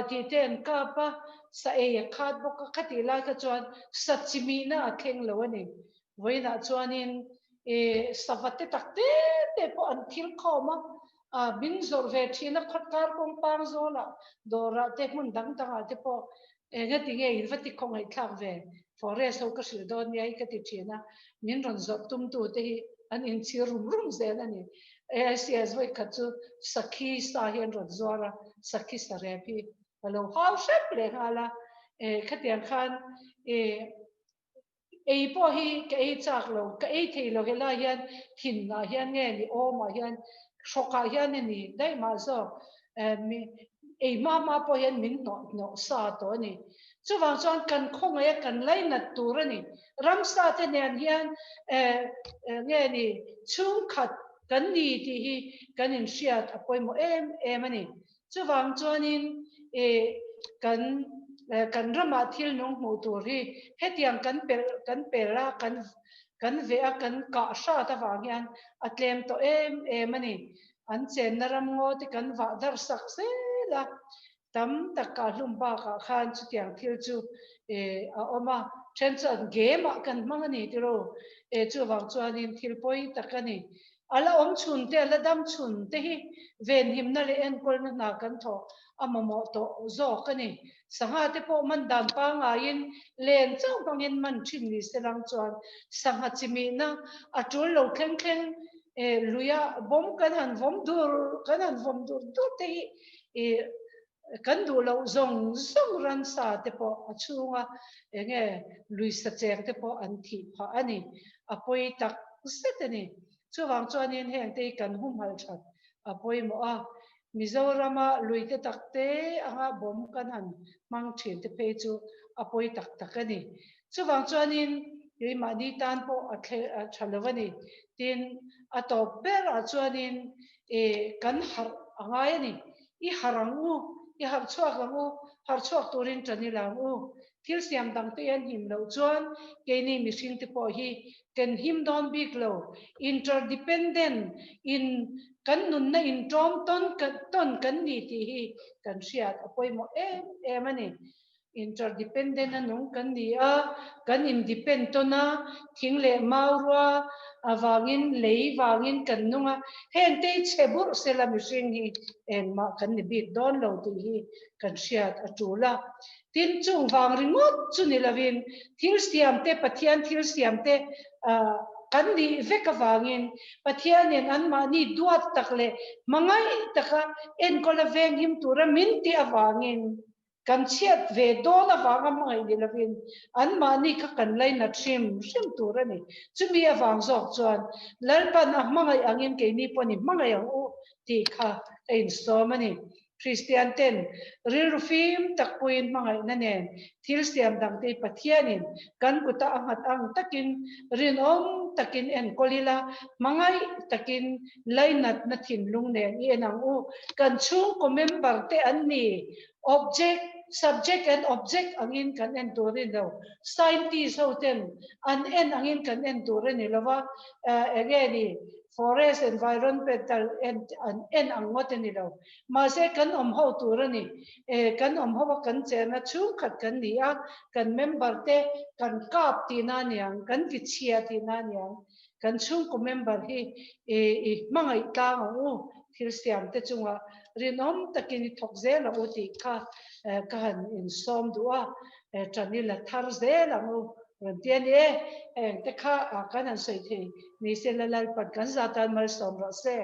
ti ten ka pa sa e khat bo ka khati lai ka chuan sa chimi na theng lo ani voina chuanin savate takte te po an thil khoma bin zor ve thina khatkar kong pang zola dora te mun dang tanga te po nga ti nge in vati khong ai thak ve forest ho ka sil don yai ka ti thina min ron zop tum tu te hi an in chi rum rum zen ani AICS vai ka chu sakhi sa hian ron zora sakhi sa re pi alo how shap le hala khatian khan ei po hi ke ei chak lo ke ei thei lo hela hian thin na hian nge ni o ma hian shoka hian ni dai ma zo mi ei ma po hian min no sa to ni chuwang chuan kan khonga kan lai na tur ani ramsa te nen hian nge ni chung khat kan ni ti hi kan in shiat apoi mo em ani chuwang chuan in kan rama thilnung mu tur hi hetiang kan pera kan vea kan ka sha ta wang hian atlem to em ani an chen naram ngo ti kan wa dar sak se la tam taka hlum ba ka khan chu tiang thil chu a oma chen chan game kan mangani ti ro chu wang chuan in thil poi takani ala om chun te ala dam chun te hi ven him na le en kol na kan tho amamo to zo kani sanga te po man dan pa nga in len chang bangin man thin ni selang chuan sanga chimi na atul lo thleng thleng luya bom kan han vom dur tu te kan du lo zong zong ran sa te po achunga nge luisa cheng te po an thi pha ani apoi tak setani chuwang chuan in heng te kan humhal that apoi mo a Mizorama luite takte anga bom kan han mang thin te pe chu apoi tak takani chuwang chuan in ei mani tan po a thalawani tin ato ber a chuan in kan har anga ni I harangu I har chuak angu har chuak turin tranilangu thilsiam dangte an him lo chuan ke ni mihring te po hi kan him don big lo interdependent in kan nun na in ton kan ni ti hi kan hriat apoi mo em ani interdependent anung kan ni a kan independent tona thingle maurwa awangin lei wangin kan nunga hen te chebur sela mihring hi en ma kan ni big don lo ti hi kan hriat atula tin chung wang ringot chu ni lovin thilsiamte pathian thilsiamte kan ni veka wangin pathianin an ma ni duat takle mangai taka en kola veng him tura min ti awangin kan chiat ve dona wanga mai ni lovin an ma ni ka kan lai na thim tura ni chumi awang zok chuan lalpan a mangai angin ke ni poni mangai ang u ti kha ein somani Kristiante RILRU film takpuin mangai na nen thilsiam dangte pathianin kan kuta angat ang takin rinom takin en kolila mangai takin lainat na thinlung nen I enang u kan chung ko member te anni object subject and object angin kan en turin lo scientist hoten an en angin kan en turin ni lawa again forest environmental en angot ni lo ma se kan ho turani kan ho kan chena chung khat kan ni a kan member te kan kap ti na niang kan ki chia ti na niang kan chung ko member hi mangai ta u thilsiam te chunga rinom takin thokze la u ti kha kan in som duwa chanila thar ze la u tian te kha kan an sei the ni se la lal pat kan za tan mal som ro se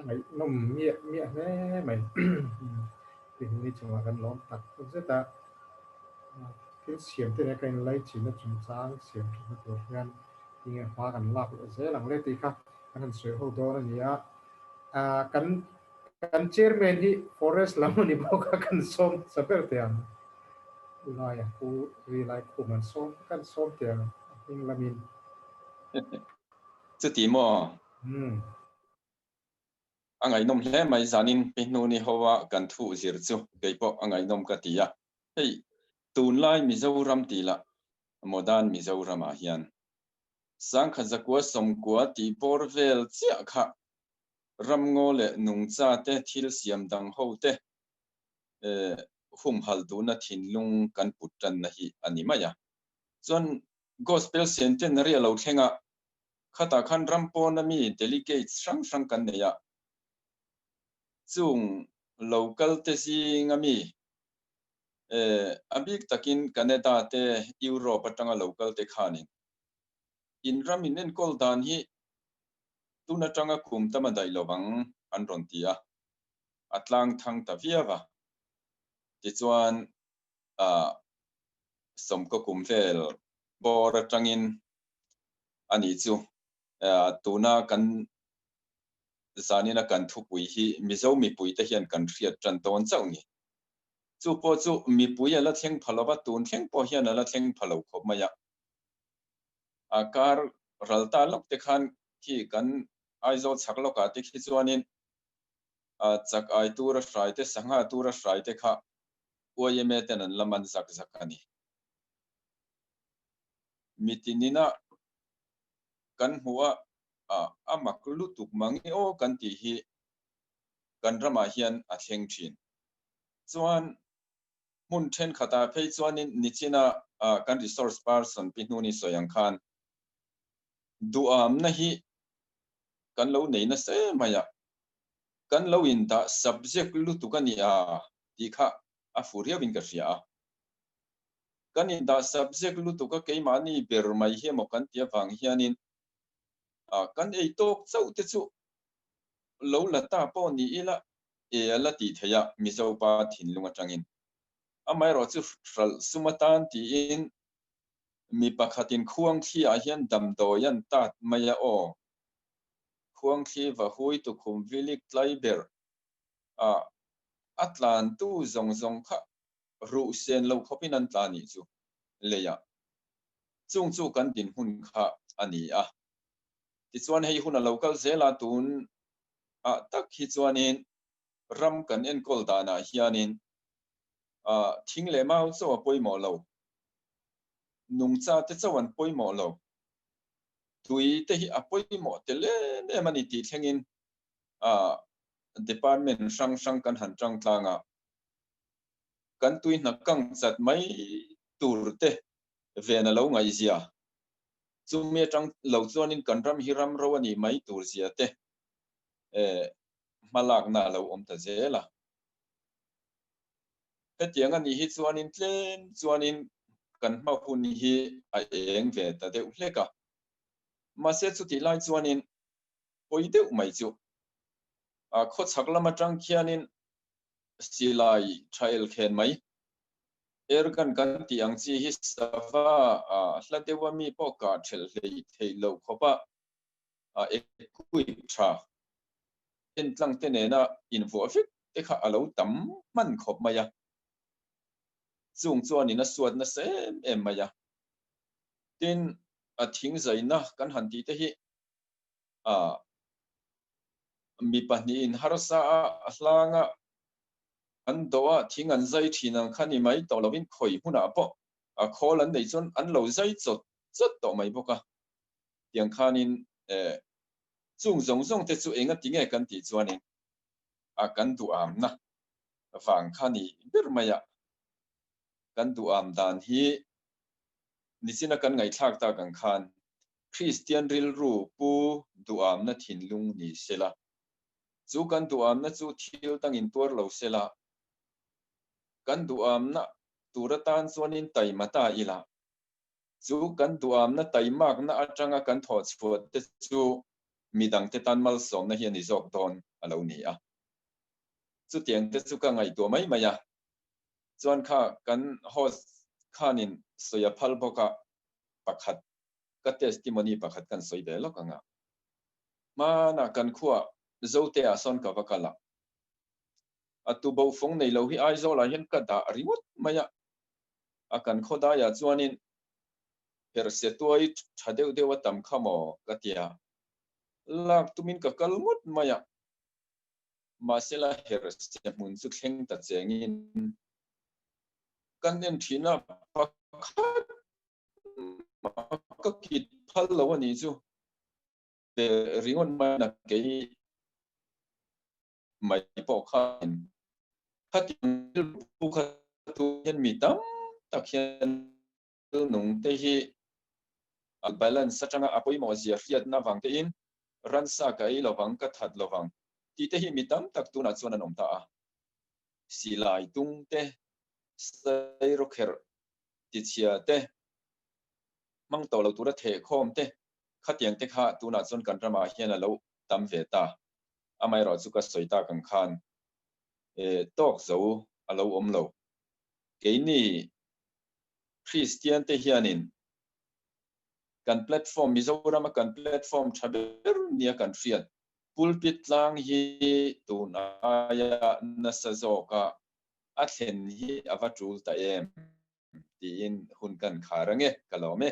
mày nó miệng miệng thế mày thì như chúng ta cần lóm tắt cũng rất là cái xiêm thế này cái lấy chỉ là chúng sáng xiêm chúng ta tổ gan thì nghe hoa cần lọc dễ lắng lên tí khác anh sửa hậu đó là gì á cần chairman đi forest lắm thì bao cả cần xôm sắp tới tiền lại khu vì lại khu mình xôm cần xôm tiền nhưng là mình这题目anh ấy nôm lẽ mai zanin Hnuni hoa kan thu zir chu cái bộ anh ấy nôm cái tia hey tun lai Mizoram ti la modern Mizoram à hiền sang khát zakwa som kwa ti porvel chia kha ram ngo le nung cha te thilsiam dang ho te HUMHALH DUHNA thilnung kan putan na hi animaya chuan gospel center na ria lo thenga khata khan rampo na mi delegate sang kan neya chung local te si ngami abik takin Canada te Europe atanga local te khani in ramin en kol dan hi tuna tanga kum tama dai lowang an ron tia atlang thang ta viawa ti chuan a som ko kum vel bor atangin ani chu tuna kan zanina kan thupui hi mizo mi pui te hian kan riat tran ton chau ni chu po chu mi pui ala thleng phalowa tun thleng po hian ala thleng phalo khop maya akar ralta lok te khan ki kan aizo chaklo ka te khi chuanin chak ai tura hrai te sanga tura hrai te kha oyeme ten an laman zak zak ani mitinina kan huwa amak lutuk mangi o kan ti hi kan rama hian a thleng thin chuan mun then khata phei chuanin nichina kan resource person Hnuni soyang khan duam na hi kan lo nei na se maya kan lo in da subject lutuk ani ti kha a furia win ka ria kan in da subject lutuk ka keimani ber mai hi mo kan tia wang hianin kan ei tok chau te chu lo la ta po ni ila la ti theya mizo pa thinlung atangin amai ro chu hralh sumatan ti in mi pakhatin khuang thi a hian dam do yan tat maya o khuang thi va hui tu khum vilik tlaiber atlan tu zong kha ru sen lo khopin an tlani chu leya chung chu kan din hun kha ani ti chuan hei hun a local zela tun tak hi chuanin ram kan en kol dana hianin thing le mau chu a poimo lo nung cha te chawan poimo lo tui te hi a poimo te le ne mani ti thlengin department sang kan han tang tlanga kan tui na kang chat mai turte vena lo ngai zia chumi tang lo chuanin kan ram hiram ro ani mai tur zia te malak na lo om ta zela hetiang ani hi chuanin tlen chuanin kan ma hun hi a eng ve ta de uhleka ma se chu ti lai chuanin poi de mai chu kho chaklama tang khianin silai trial khen mai erkan kan ti ang chi hi sawa hladewa mi poka thel hlei theilo khopa ekui tha en tlang te ne na info fik te kha alo tam man khop maya chung chuanin a suat na sem em maya tin a thing zaina kan han ti te hi mi pahni in harsa ahlanga an doa thing an zai thina khani mai to lovin khoi huna po khol an nei chon an lo zai chot to mai boka tiang khanin chung zong te chu enga tinge kan ti chuanin kan du am na wang khani ber maya kan du am dan hi nisina kan ngai thak ta kan khan Christian RILRU pu du am na thinlung ni sela chu kan du am na chu thil tangin tur lo sela kan du am na turatan chuanin taimata ila chu kan du am na taimak na atanga kan tho chhuat te chu midang te tan mal som na hian izok don alo ni chu tiang te chu ka ngai to mai maya chuan kha kan host khanin soya phal boka pakhat ka testimony pakhat kan soi de lokanga mana kan khuwa zote a son ka vakala atu bo phong nei lo hi ai zo la hian ka da riwat maya akan khoda ya chuanin her se tuai thadeu dewa tam khamo katia lak tumin ka kalmut maya masela her se mun chu thleng ta chengin kan nen thina pakhat ka kit phal lo ani chu te ringon mai na ke mai po khan khatin pu kha tu hian mi tam tak hian thilnung te hi al balance satanga apoi mo zia fiat na wang te in ransa kai lovang ka that lovang ti te hi mitam tak tu na chuan anom ta a silai tung te sai ro kher ti chia te mang to lo tu ra the khom te khatiang te kha tu na chuan kan rama hian alo tam ve ta amai ro chu ka soita kan khan tok zo alo om lo ke ni Kristiante hianin kan platform Mizoram kan platform thaber nia kan fiat pulpit lang hi tun aya nasazoka athen hi avatul ta em tin hun kan kharange kalome